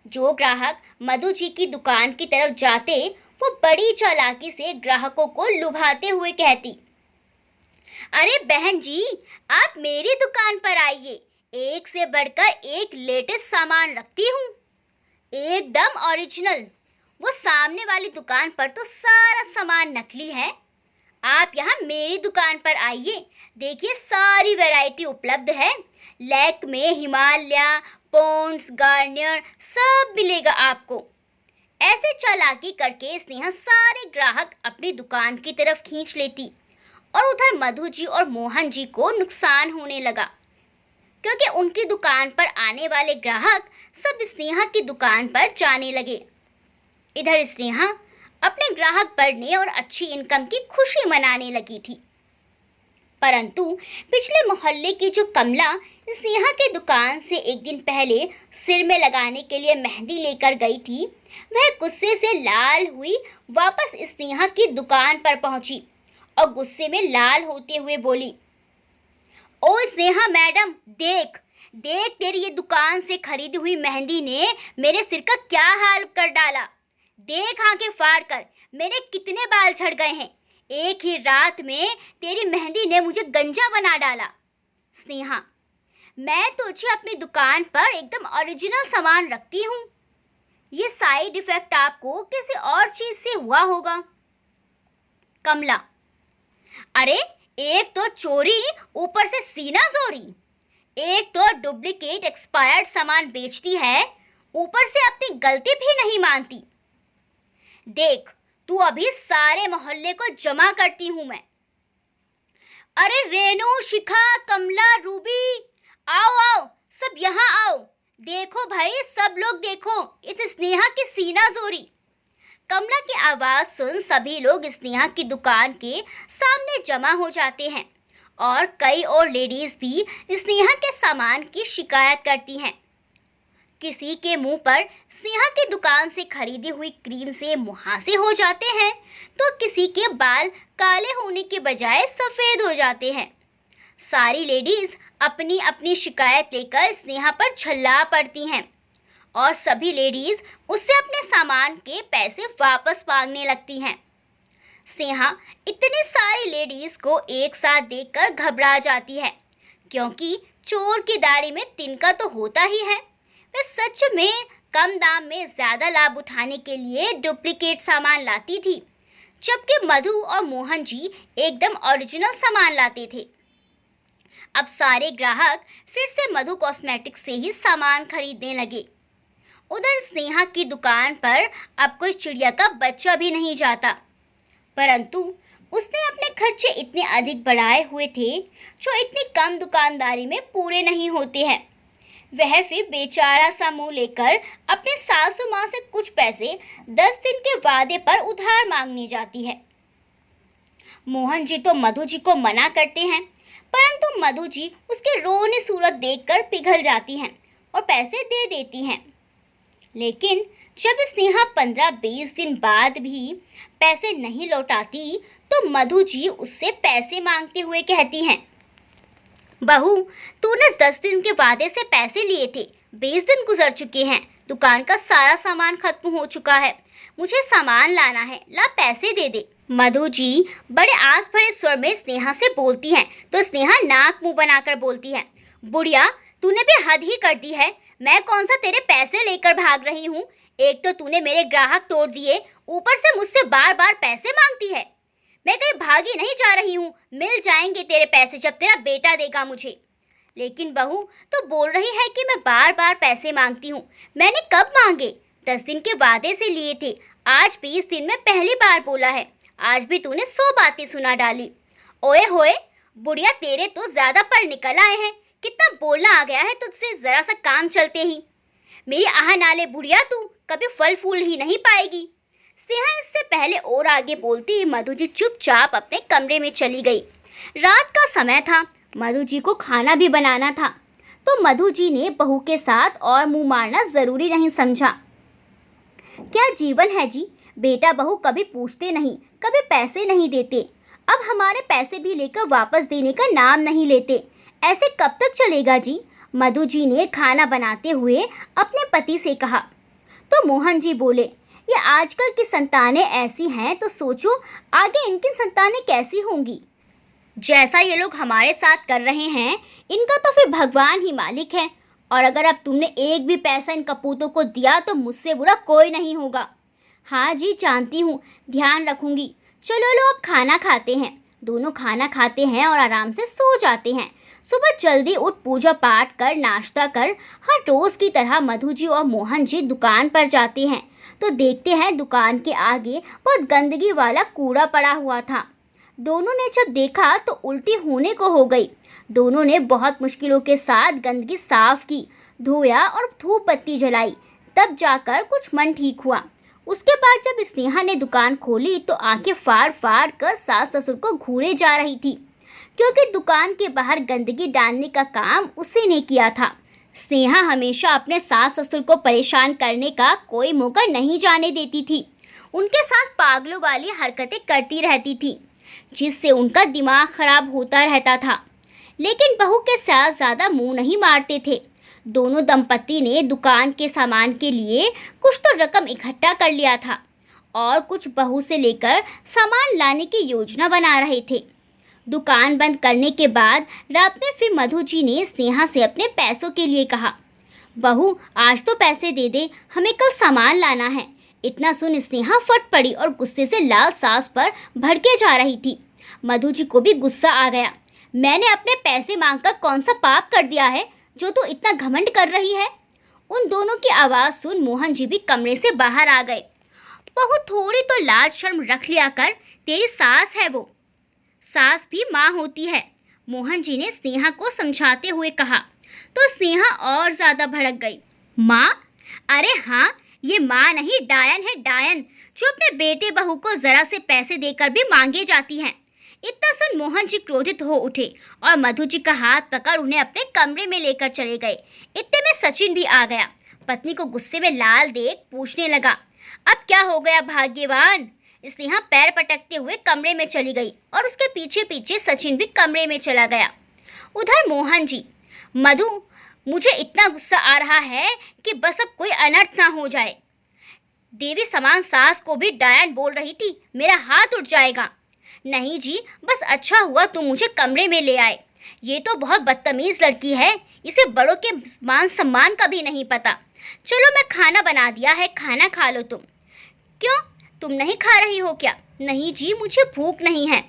जो ग्राहक मधु जी की दुकान की तरफ जाते वो बड़ी चालाकी से ग्राहकों को लुभाते हुए कहती, अरे बहन जी, आप मेरी दुकान पर आइए, एक से बढ़कर एक लेटेस्ट सामान रखती हूँ, एकदम ओरिजिनल। वो सामने वाली दुकान पर तो सारा सामान नकली है। आप यहाँ मेरी दुकान पर आइए, देखिए सारी वैरायटी उपलब्ध है। लैक्मे, हिमालय, पॉन्ड्स, गार्नियर सब मिलेगा आपको। ऐसे चालाकी करके स्नेहा सारे ग्राहक अपनी दुकान की तरफ खींच लेती और उधर मधु जी और मोहन जी को नुकसान होने लगा, क्योंकि उनकी दुकान पर आने वाले ग्राहक सब स्नेहा की दुकान पर जाने लगे। इधर स्नेहा अपने ग्राहक बढ़ने और अच्छी इनकम की खुशी मनाने लगी थी, परंतु पिछले मोहल्ले की जो कमला स्नेहा के दुकान से एक दिन पहले सिर में लगाने के लिए मेहंदी लेकर गई थी, वह गुस्से से लाल हुई वापस स्नेहा की दुकान पर पहुंची और गुस्से में लाल होते हुए बोली, ओ स्नेहा मैडम, देख देख तेरी ये दुकान से खरीदी हुई मेहंदी ने मेरे सिर का क्या हाल कर डाला। देख आंखें फाड़ कर मेरे कितने बाल झड़ गए हैं। एक ही रात में तेरी मेहंदी ने मुझे गंजा बना डाला। स्नेहा, मैं तुझे अपनी दुकान पर एकदम ओरिजिनल सामान रखती हूँ, ये साइड इफेक्ट आपको किसी और चीज से हुआ होगा। कमला, अरे एक तो चोरी ऊपर से सीना जोरी, एक तो डुप्लीकेट एक्सपायर्ड सामान बेचती है, ऊपर से अपनी गलती भी नहीं मानती। देख तू अभी सारे मोहल्ले को जमा करती हूं मैं। अरे रेनू, शिखा, कमला, रूबी, आओ आओ, देखो भाई, सब लोग देखो इस स्नेहा की सीना जोरी। कमला की आवाज सुन सभी लोग स्नेहा की दुकान के सामने जमा हो जाते हैं और कई और लेडीज भी स्नेहा के सामान की शिकायत करती हैं। किसी के मुंह पर स्नेहा की दुकान से खरीदी हुई क्रीम से मुहासे हो जाते हैं तो किसी के बाल काले होने के बजाय सफेद हो जाते हैं। सारी लेडीज अपनी अपनी शिकायत लेकर स्नेहा पर झल्ला पड़ती हैं और सभी लेडीज उससे अपने सामान के पैसे वापस मांगने लगती हैं। स्नेहा इतनी सारी लेडीज को एक साथ देखकर घबरा जाती है, क्योंकि चोर की दाढ़ी में तिनका तो होता ही है। वह सच में कम दाम में ज्यादा लाभ उठाने के लिए डुप्लीकेट सामान लाती थी, जबकि मधु और मोहन जी एकदम ओरिजिनल सामान लाते थे। अब सारे ग्राहक फिर से मधु कॉस्मेटिक्स से ही सामान खरीदने लगे। उधर स्नेहा की दुकान पर अब कोई चिड़िया का बच्चा भी नहीं जाता, परंतु उसने अपने खर्चे इतने अधिक बढ़ाए हुए थे जो इतनी कम दुकानदारी में पूरे नहीं होते हैं। वह फिर बेचारा सा मुंह लेकर अपने सासू माँ से कुछ पैसे 10 दिन के वादे पर उधार मांगने जाती है। मोहन जी तो मधु जी को मना करते हैं, परंतु मधु जी उसके रोने सूरत देखकर पिघल जाती हैं और पैसे दे देती हैं। लेकिन जब स्नेहा 15-20 दिन बाद भी पैसे नहीं लौटाती तो मधु जी उससे पैसे मांगते हुए कहती हैं, बहू, तूने 10 दिन के वादे से पैसे लिए थे, 20 दिन गुजर चुके हैं, दुकान का सारा सामान खत्म हो चुका है, मुझे सामान लाना है, ला पैसे दे दे। मधु जी बड़े आस भरे स्वर में स्नेहा से बोलती हैं तो स्नेहा नाक मुंह बनाकर बोलती है, बुढ़िया, तूने भी हद ही कर दी है। मैं कौन सा तेरे पैसे लेकर भाग रही हूँ? एक तो तूने मेरे ग्राहक तोड़ दिए, ऊपर से मुझसे बार बार पैसे मांगती है। मैं कहीं भागी नहीं जा रही हूँ, मिल जाएंगे तेरे पैसे जब तेरा बेटा देगा मुझे। लेकिन बहू तो बोल रही है कि मैं बार बार पैसे मांगती हूँ। मैंने कब मांगे? 10 दिन के वादे से लिए थे, आज 20 दिन में पहली बार बोला है। आज भी तूने 100 बातें सुना डाली। ओए होए बुढ़िया, तेरे तो ज्यादा पर निकल आए हैं। कितना बोलना आ गया है तुझसे जरा सा काम चलते ही। मेरी आह नाले बुढ़िया, तू कभी फल फूल ही नहीं पाएगी। स्नेहा इससे पहले और आगे बोलती मधु जी चुपचाप अपने कमरे में चली गई। रात का समय था, मधु जी को खाना भी बनाना था, तो मधु जी ने बहू के साथ और मुंह मारना जरूरी नहीं समझा। क्या जीवन है जी, बेटा बहू कभी पूछते नहीं, कभी पैसे नहीं देते। अब हमारे पैसे भी लेकर वापस देने का नाम नहीं लेते। ऐसे कब तक चलेगा जी? मधु जी ने खाना बनाते हुए अपने पति से कहा। तो मोहन जी बोले, ये आजकल की संतानें ऐसी हैं तो सोचो आगे इनकी संतानें कैसी होंगी। जैसा ये लोग हमारे साथ कर रहे हैं, इनका तो फिर भगवान ही मालिक है। और अगर अब तुमने एक भी पैसा इन कपूतों को दिया तो मुझसे बुरा कोई नहीं होगा। हाँ जी, जानती हूँ, ध्यान रखूंगी। चलो लो अब खाना खाते हैं। दोनों खाना खाते हैं और आराम से सो जाते हैं। सुबह जल्दी उठ पूजा पाठ कर नाश्ता कर हर रोज की तरह मधु जी और मोहन जी दुकान पर जाते हैं तो देखते हैं दुकान के आगे बहुत गंदगी वाला कूड़ा पड़ा हुआ था। दोनों ने जब देखा तो उल्टी होने को हो गई। दोनों ने बहुत मुश्किलों के साथ गंदगी साफ की, धोया और धूप बत्ती जलाई, तब जाकर कुछ मन ठीक हुआ। उसके बाद जब स्नेहा ने दुकान खोली तो आंखें फाड़ फाड़ कर सास ससुर को घूरे जा रही थी, क्योंकि दुकान के बाहर गंदगी डालने का काम उसी ने किया था। स्नेहा हमेशा अपने सास ससुर को परेशान करने का कोई मौका नहीं जाने देती थी। उनके साथ पागलों वाली हरकतें करती रहती थी, जिससे उनका दिमाग खराब होता रहता था। लेकिन बहू के साथ ज़्यादा मुंह नहीं मारते थे। दोनों दंपति ने दुकान के सामान के लिए कुछ तो रकम इकट्ठा कर लिया था और कुछ बहू से लेकर सामान लाने की योजना बना रहे थे। दुकान बंद करने के बाद रात में फिर मधु जी ने स्नेहा से अपने पैसों के लिए कहा, बहू आज तो पैसे दे दे, हमें कल सामान लाना है। इतना सुन स्नेहा फट पड़ी और गुस्से से लाल सास पर भड़के जा रही थी। मधु जी को भी गुस्सा आ गया। मैंने अपने पैसे मांगकर कौन सा पाप कर दिया है जो तू इतना घमंड कर रही है? उन दोनों की आवाज़ सुन मोहन जी भी कमरे से बाहर आ गए। बहू थोड़ी तो लाज शर्म रख लिया कर, तेरी सास है वो, सास भी माँ होती है। मोहन जी ने स्नेहा को समझाते हुए कहा तो स्नेहा और ज़्यादा भड़क गई। माँ? अरे हाँ, ये माँ नहीं डायन है, डायन, जो अपने बेटे बहू को जरा से पैसे देकर भी मांगे जाती है। इतना सुन मोहन जी क्रोधित हो उठे और मधु जी का हाथ पकड़ उन्हें अपने कमरे में लेकर चले गए। इतने में सचिन भी आ गया। पत्नी को गुस्से में लाल देख पूछने लगा, अब क्या हो गया भाग्यवान? स्नेहा पैर पटकते हुए कमरे में चली गई और उसके पीछे पीछे सचिन भी कमरे में चला गया। उधर मोहन जी, मधु, मुझे इतना गुस्सा आ रहा है कि बस अब कोई अनर्थ ना हो जाए। देवी समान सास को भी डायन बोल रही थी, मेरा हाथ उठ जाएगा। नहीं जी, बस अच्छा हुआ तुम मुझे कमरे में ले आए। ये तो बहुत बदतमीज लड़की है, इसे बड़ों के मान सम्मान का भी नहीं पता। चलो मैं खाना बना दिया है, खाना खा लो तुम। क्यों, तुम नहीं खा रही हो क्या? नहीं जी, मुझे भूख नहीं है।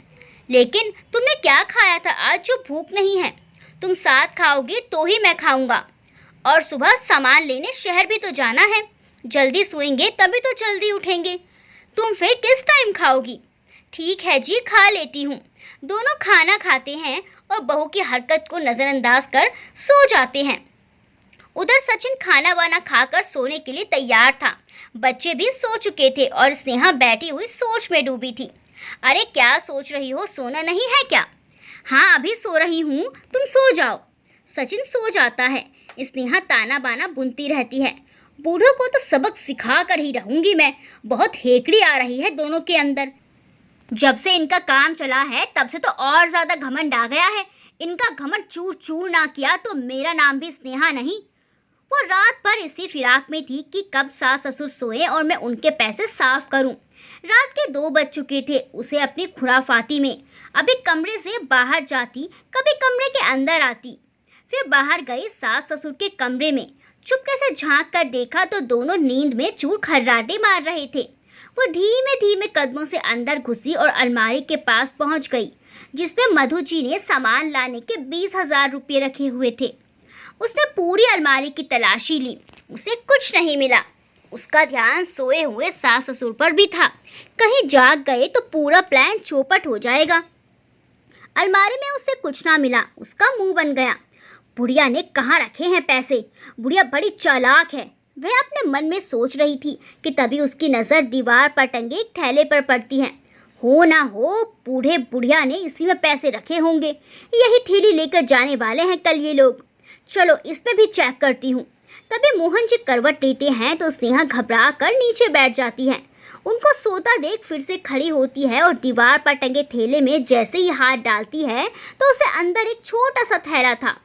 लेकिन तुमने क्या खाया था आज जो भूख नहीं है? तुम साथ खाओगे तो ही मैं खाऊंगा। और सुबह सामान लेने शहर भी तो जाना है, जल्दी सोएंगे तभी तो जल्दी उठेंगे। तुम फिर किस टाइम खाओगी? ठीक है जी, खा लेती हूँ। दोनों खाना खाते हैं और बहू की हरकत को नज़रअंदाज कर सो जाते हैं। उधर सचिन खाना वाना खाकर सोने के लिए तैयार था। बच्चे भी सो चुके थे और स्नेहा बैठी हुई सोच में डूबी थी। अरे क्या सोच रही हो, सोना नहीं है क्या? हाँ अभी सो रही हूँ, तुम सो जाओ। सचिन सो जाता है। स्नेहा ताना बाना बुनती रहती है, बूढ़ों को तो सबक सिखा कर ही रहूंगी मैं, बहुत हेकड़ी आ रही है दोनों के अंदर। जब से इनका काम चला है तब से तो और ज्यादा घमंड आ गया है। इनका घमंड चूर चूर ना किया तो मेरा नाम भी स्नेहा नहीं। वो रात भर इसी फिराक में थी कि कब सास ससुर सोए और मैं उनके पैसे साफ करूं। रात के 2 बज चुके थे। उसे अपनी खुराफाती में अभी कमरे से बाहर जाती, कभी कमरे के अंदर आती। फिर बाहर गई सास ससुर के कमरे में, चुपके से झांक कर देखा तो दोनों नींद में चूर खर्राटे मार रहे थे। वो धीमे धीमे कदमों से अंदर घुसी और अलमारी के पास पहुंच गई, जिसमें मधु जी ने सामान लाने के 20,000 रुपये रखे हुए थे। उसने पूरी अलमारी की तलाशी ली, उसे कुछ नहीं मिला। उसका ध्यान सोए हुए सास ससुर पर भी था, कहीं जाग गए तो पूरा प्लान चौपट हो जाएगा। अलमारी में उसे कुछ ना मिला, उसका मुंह बन गया। बुढ़िया ने कहाँ रखे हैं पैसे? बुढ़िया बड़ी चालाक है, वह अपने मन में सोच रही थी कि तभी उसकी नज़र दीवार पर टंगे एक थैले पर पड़ती है। हो ना हो बूढ़े बुढ़िया ने इसी में पैसे रखे होंगे, यही थैली लेकर जाने वाले हैं कल ये लोग। चलो इसमें भी चेक करती हूँ। तभी मोहन जी करवट लेते हैं तो स्नेहा घबरा कर नीचे बैठ जाती है। उनको सोता देख फिर से खड़ी होती है और दीवार पर टंगे थैले में जैसे ही हाथ डालती है तो उसे अंदर एक छोटा सा थैला था।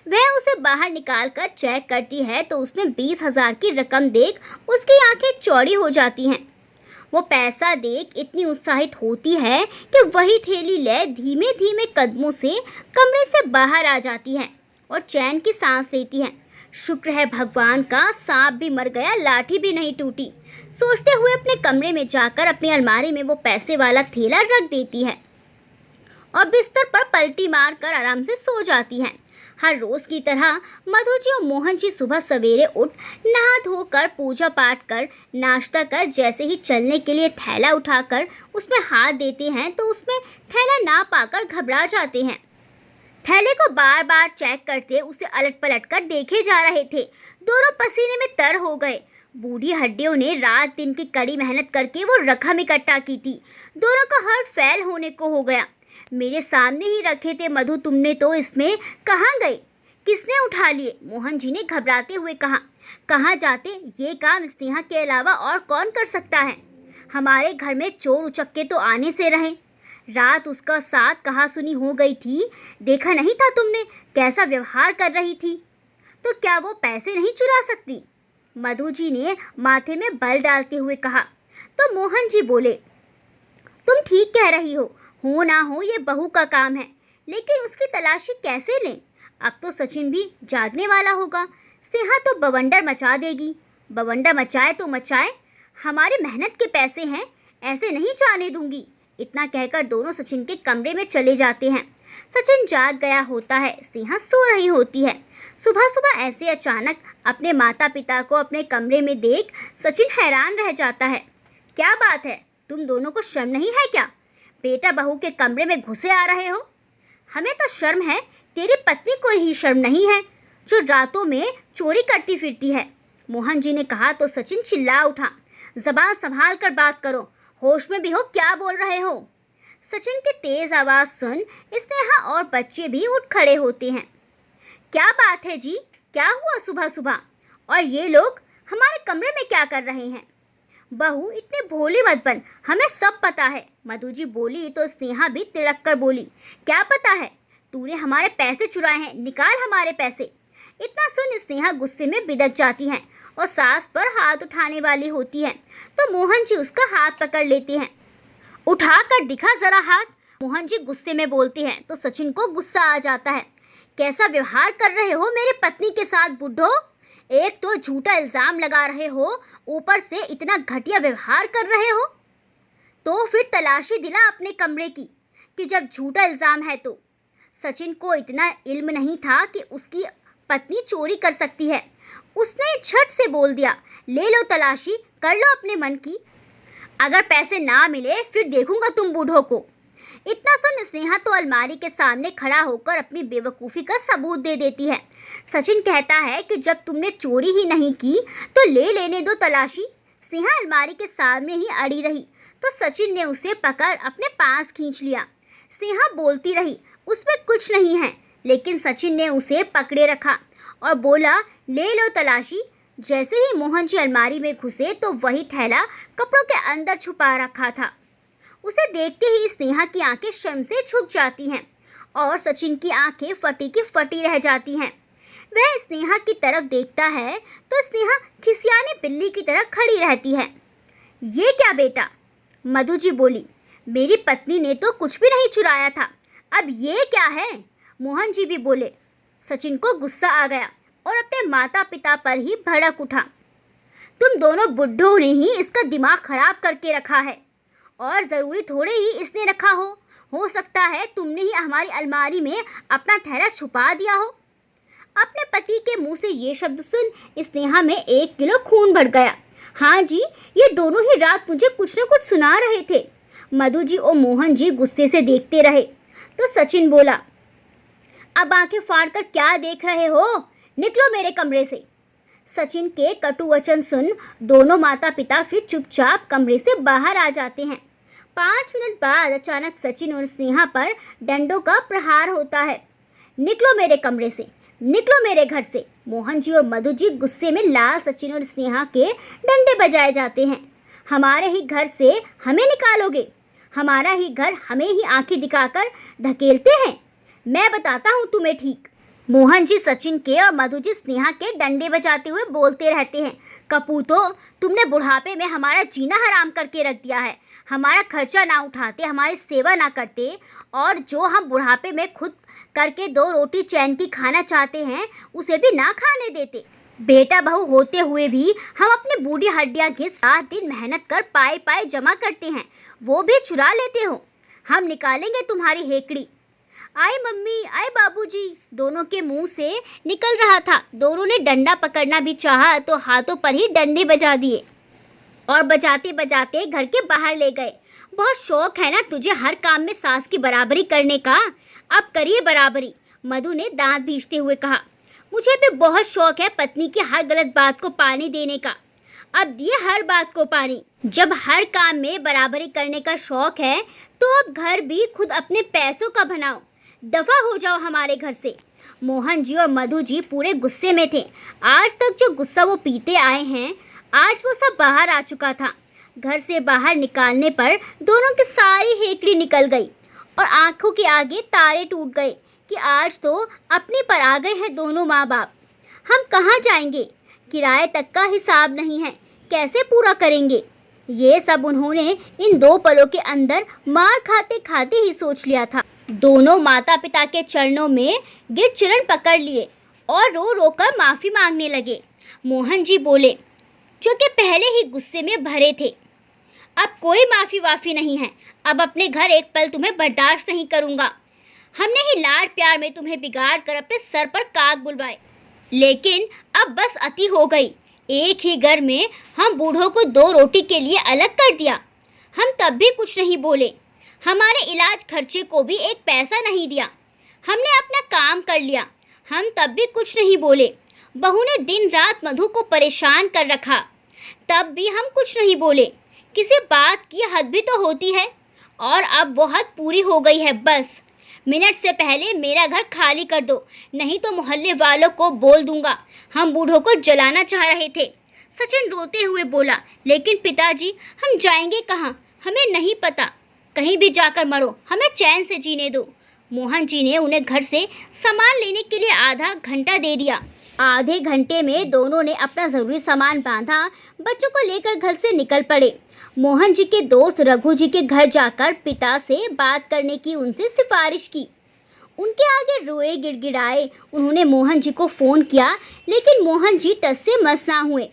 वह उसे बाहर निकाल कर चेक करती है तो उसमें 20,000 की रकम देख उसकी आंखें चौड़ी हो जाती हैं। वो पैसा देख इतनी उत्साहित होती है कि वही थैली ले धीमे धीमे कदमों से कमरे से बाहर आ जाती है और चैन की सांस लेती है। शुक्र है भगवान का, सांप भी मर गया, लाठी भी नहीं टूटी। सोचते हुए अपने कमरे में जाकर अपनी अलमारी में वो पैसे वाला थैला रख देती है और बिस्तर पर पलटी मार कर आराम से सो जाती है। हर रोज की तरह मधु जी और मोहन जी सुबह सवेरे उठ नहा धोकर पूजा पाठ कर नाश्ता कर जैसे ही चलने के लिए थैला उठाकर उसमें हाथ देते हैं तो उसमें थैला ना पाकर घबरा जाते हैं। थैले को बार बार चेक करते उसे अलट पलट कर देखे जा रहे थे। दोनों पसीने में तर हो गए। बूढ़ी हड्डियों ने रात दिन की कड़ी मेहनत करके वो रकम इकट्ठा की थी। दोनों का हार्ट फेल होने को हो गया। मेरे सामने ही रखे थे मधु, तुमने तो इसमें कहाँ गए? किसने उठा लिए? मोहन जी ने घबराते हुए कहा। कहाँ जाते, ये काम स्नेहा के अलावा और कौन कर सकता है? हमारे घर में चोर उचक्के तो आने से रहे। रात उसका साथ कहाँ सुनी हो गई थी, देखा नहीं था तुमने कैसा व्यवहार कर रही थी? तो क्या वो पैसे नहीं चुरा सकती? मधु जी ने माथे में बल डालते हुए कहा। तो मोहन जी बोले, तुम ठीक कह रही हो ना हो ये बहू का काम है, लेकिन उसकी तलाशी कैसे लें? अब तो सचिन भी जागने वाला होगा, स्नेहा तो बवंडर मचा देगी। बवंडर मचाए तो मचाए, हमारी मेहनत के पैसे हैं, ऐसे नहीं जाने दूंगी। इतना कहकर दोनों सचिन के कमरे में चले जाते हैं। सचिन जाग गया होता है, स्नेहा सो रही होती है। सुबह सुबह ऐसे अचानक अपने माता पिता को अपने कमरे में देख सचिन हैरान रह जाता है। क्या बात है, तुम दोनों को शर्म नहीं है क्या? बेटा बहू के कमरे में घुसे आ रहे हो। हमें तो शर्म है, तेरी पत्नी को ही शर्म नहीं है जो रातों में चोरी करती फिरती है। मोहन जी ने कहा तो सचिन चिल्ला उठा, जबान संभाल कर बात करो, होश में भी हो, क्या बोल रहे हो? सचिन की तेज आवाज सुन स्नेहा और बच्चे भी उठ खड़े होते हैं। क्या बात है जी, क्या हुआ सुबह सुबह? और ये लोग हमारे कमरे में क्या कर रहे हैं? बहू इतनी भोली मत बन, हमें सब पता है। मधु जी बोली तो स्नेहा भी तिड़क कर बोली, क्या पता है? तूने हमारे पैसे चुराए हैं, निकाल हमारे पैसे। इतना सुन स्नेहा गुस्से में बिदक जाती है और सास पर हाथ उठाने वाली होती है तो मोहन जी उसका हाथ पकड़ लेते हैं। उठा कर दिखा जरा हाथ, मोहन जी गुस्से में बोलते हैं तो सचिन को गुस्सा आ जाता है। कैसा व्यवहार कर रहे हो मेरी पत्नी के साथ बुड्ढो? एक तो झूठा इल्जाम लगा रहे हो, ऊपर से इतना घटिया व्यवहार कर रहे हो। तो फिर तलाशी दिला अपने कमरे की कि जब झूठा इल्जाम है तो। सचिन को इतना इल्म नहीं था कि उसकी पत्नी चोरी कर सकती है। उसने झट से बोल दिया, ले लो तलाशी, कर लो अपने मन की, अगर पैसे ना मिले फिर देखूंगा तुम बूढ़ों को। इतना सुन स्नेहा तो अलमारी के सामने खड़ा होकर अपनी बेवकूफ़ी का सबूत दे देती है। सचिन कहता है कि जब तुमने चोरी ही नहीं की तो ले लेने दो तलाशी। स्नेहा अलमारी के सामने ही अड़ी रही तो सचिन ने उसे पकड़ अपने पास खींच लिया। स्नेहा बोलती रही, उसमें कुछ नहीं है, लेकिन सचिन ने उसे पकड़े रखा और बोला, ले लो तलाशी। जैसे ही मोहन जी अलमारी में घुसे तो वही थैला कपड़ों के अंदर छुपा रखा था। उसे देखते ही स्नेहा की आंखें शर्म से झुक जाती हैं और सचिन की आंखें फटी की फटी रह जाती हैं। वह स्नेहा की तरफ देखता है तो स्नेहा खिसियानी बिल्ली की तरह खड़ी रहती है। ये क्या बेटा? मधु जी बोली, मेरी पत्नी ने तो कुछ भी नहीं चुराया था, अब ये क्या है? मोहन जी भी बोले। सचिन को गुस्सा आ गया और अपने माता पिता पर ही भड़क उठा। तुम दोनों बुड्ढों ने ही इसका दिमाग खराब करके रखा है और ज़रूरी थोड़े ही इसने रखा हो सकता है तुमने ही हमारी अलमारी में अपना थैला छुपा दिया हो। अपने पति के मुंह से ये शब्द सुन स्नेहा में 1 किलो खून बढ़ गया। हाँ जी, ये दोनों ही रात मुझे कुछ न कुछ सुना रहे थे। मधु जी और मोहन जी गुस्से से देखते रहे तो सचिन बोला, अब आंखें फाड़ कर क्या देख रहे हो? निकलो मेरे कमरे से। सचिन के कटु वचन सुन दोनों माता पिता फिर चुपचाप कमरे से बाहर आ जाते हैं। 5 मिनट बाद अचानक सचिन और स्नेहा पर डंडों का प्रहार होता है। निकलो मेरे कमरे से, निकलो मेरे घर से। मोहन जी और मधु जी गुस्से में लाल सचिन और स्नेहा के डंडे बजाए जाते हैं। हमारे ही घर से हमें निकालोगे? हमारा ही घर हमें ही आंखें दिखाकर धकेलते हैं? मैं बताता हूँ तुम्हें ठीक। मोहन जी सचिन के और मधु जी स्नेहा के डंडे बजाते हुए बोलते रहते हैं, कपूतो, तुमने बुढ़ापे में हमारा जीना हराम करके रख दिया है। हमारा खर्चा ना उठाते, हमारी सेवा ना करते और जो हम बुढ़ापे में खुद करके 2 रोटी चैन की खाना चाहते हैं उसे भी ना खाने देते। बेटा बहू होते हुए भी हम अपनी बूढ़ी हड्डियाँ घिस रात दिन मेहनत कर पाए पाए जमा करते हैं, वो भी चुरा लेते हो। हम निकालेंगे तुम्हारी हेकड़ी। आए मम्मी, आए बाबूजी, दोनों के मुंह से निकल रहा था। दोनों ने डंडा पकड़ना भी चाहा तो हाथों पर ही डंडे बजा दिए और बजाते बजाते घर के बाहर ले गए। बहुत शौक है ना तुझे हर काम में सास की बराबरी करने का, अब करिए बराबरी। मधु ने दांत भींचते हुए कहा, मुझे भी बहुत शौक है पत्नी की हर गलत बात को पानी देने का, अब दिए हर बात को पानी। जब हर काम में बराबरी करने का शौक है तो अब घर भी खुद अपने पैसों का बनाओ, दफा हो जाओ हमारे घर से। मोहन जी और मधु जी पूरे गुस्से में थे। आज तक जो गुस्सा वो पीते आए हैं आज वो सब बाहर आ चुका था। घर से बाहर निकालने पर दोनों की सारी हेकड़ी निकल गई और आंखों के आगे तारे टूट गए कि आज तो अपने पर आ गए हैं दोनों माँ बाप। हम कहाँ जाएंगे? किराए तक का हिसाब नहीं है, कैसे पूरा करेंगे? ये सब उन्होंने इन 2 पलों के अंदर मार खाते खाते ही सोच लिया था। दोनों माता पिता के चरणों में गिर चरण पकड़ लिए और रो रो कर माफ़ी मांगने लगे। मोहन जी बोले, जो कि पहले ही गुस्से में भरे थे, अब कोई माफ़ी वाफ़ी नहीं है, अब अपने घर एक पल तुम्हें बर्दाश्त नहीं करूँगा। हमने ही लाड प्यार में तुम्हें बिगाड़ कर अपने सर पर काग बुलवाए, लेकिन अब बस अति हो गई। एक ही घर में हम बूढ़ों को 2 रोटी के लिए अलग कर दिया। हम तब भी कुछ नहीं बोले, हमारे इलाज खर्चे को भी एक पैसा नहीं दिया। हमने अपना काम कर लिया, हम तब भी कुछ नहीं बोले बहू ने दिन रात मधु को परेशान कर रखा, तब भी हम कुछ नहीं बोले। किसी बात की हद भी तो होती है, और अब वो हद पूरी हो गई है। बस मिनट से पहले मेरा घर खाली कर दो, नहीं तो मोहल्ले वालों को बोल दूंगा। हम बूढ़ों को जलाना चाह रहे थे। सचिन रोते हुए बोला, लेकिन पिताजी हम जाएंगे कहाँ? हमें नहीं पता। कहीं भी जाकर मरो, हमें चैन से जीने दो। मोहन जी ने उन्हें घर से सामान लेने के लिए आधा घंटा दे दिया। आधे घंटे में दोनों ने अपना ज़रूरी सामान बांधा, बच्चों को लेकर घर से निकल पड़े। मोहन जी के दोस्त रघु जी के घर जाकर पिता से बात करने की उनसे सिफारिश की। उनके आगे रोए गिड़गिड़ाए उन्होंने मोहन जी को फ़ोन किया, लेकिन मोहन जी टस से मस ना हुए।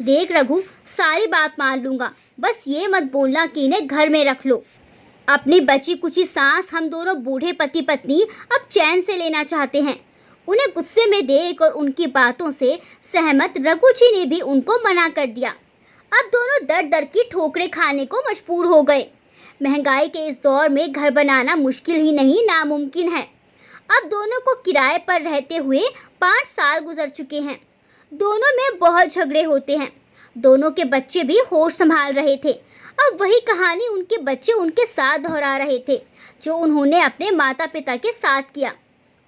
देख रघु, सारी बात मान लूँगा, बस ये मत बोलना कि इन्हें घर में रख लो। अपनी बची कुची सांस हम दोनों बूढ़े पति पत्नी अब चैन से लेना चाहते हैं। उन्हें गुस्से में देख और उनकी बातों से सहमत रघु जी ने भी उनको मना कर दिया। अब दोनों दर दर की ठोकरें खाने को मजबूर हो गए। महंगाई के इस दौर में घर बनाना मुश्किल ही नहीं, नामुमकिन है। अब दोनों को किराए पर रहते हुए 5 साल गुजर चुके हैं। दोनों में बहुत झगड़े होते हैं। दोनों के बच्चे भी होश संभाल रहे थे। अब वही कहानी उनके बच्चे उनके साथ दोहरा रहे थे, जो उन्होंने अपने माता पिता के साथ किया।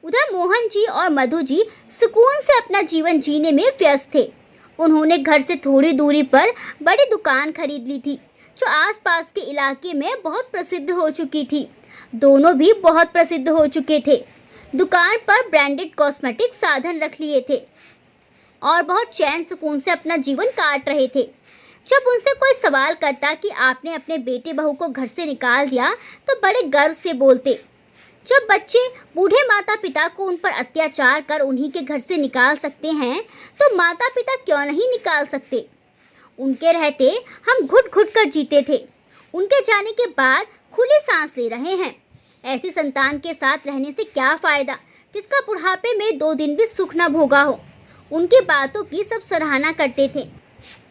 उधर मोहन जी और मधु जी सुकून से अपना जीवन जीने में व्यस्त थे। उन्होंने घर से थोड़ी दूरी पर बड़ी दुकान खरीद ली थी, जो आसपास के इलाके में बहुत प्रसिद्ध हो चुकी थी। दोनों भी बहुत प्रसिद्ध हो चुके थे। दुकान पर ब्रांडेड कॉस्मेटिक साधन रख लिए थे और बहुत चैन सुकून से अपना जीवन काट रहे थे। जब उनसे कोई सवाल करता कि आपने अपने बेटे बहू को घर से निकाल दिया, तो बड़े गर्व से बोलते। जब बच्चे बूढ़े माता पिता को उन पर अत्याचार कर उन्हीं के घर से निकाल सकते हैं, तो माता पिता क्यों नहीं निकाल सकते? उनके रहते हम घुट घुट कर जीते थे। उनके जाने के बाद खुली सांस ले रहे हैं। ऐसी संतान के साथ रहने से क्या फ़ायदा, जिसका बुढ़ापे में 2 दिन भी सुख न भोगा हो। उनकी बातों की सब सराहना करते थे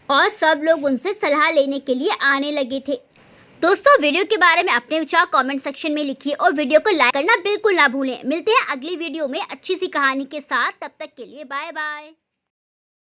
और सब लोग उनसे सलाह लेने के लिए आने लगे थे। दोस्तों, वीडियो के बारे में अपने विचार कमेंट सेक्शन में लिखिए और वीडियो को लाइक करना बिल्कुल ना भूलें। मिलते हैं अगली वीडियो में अच्छी सी कहानी के साथ। तब तक के लिए बाय बाय।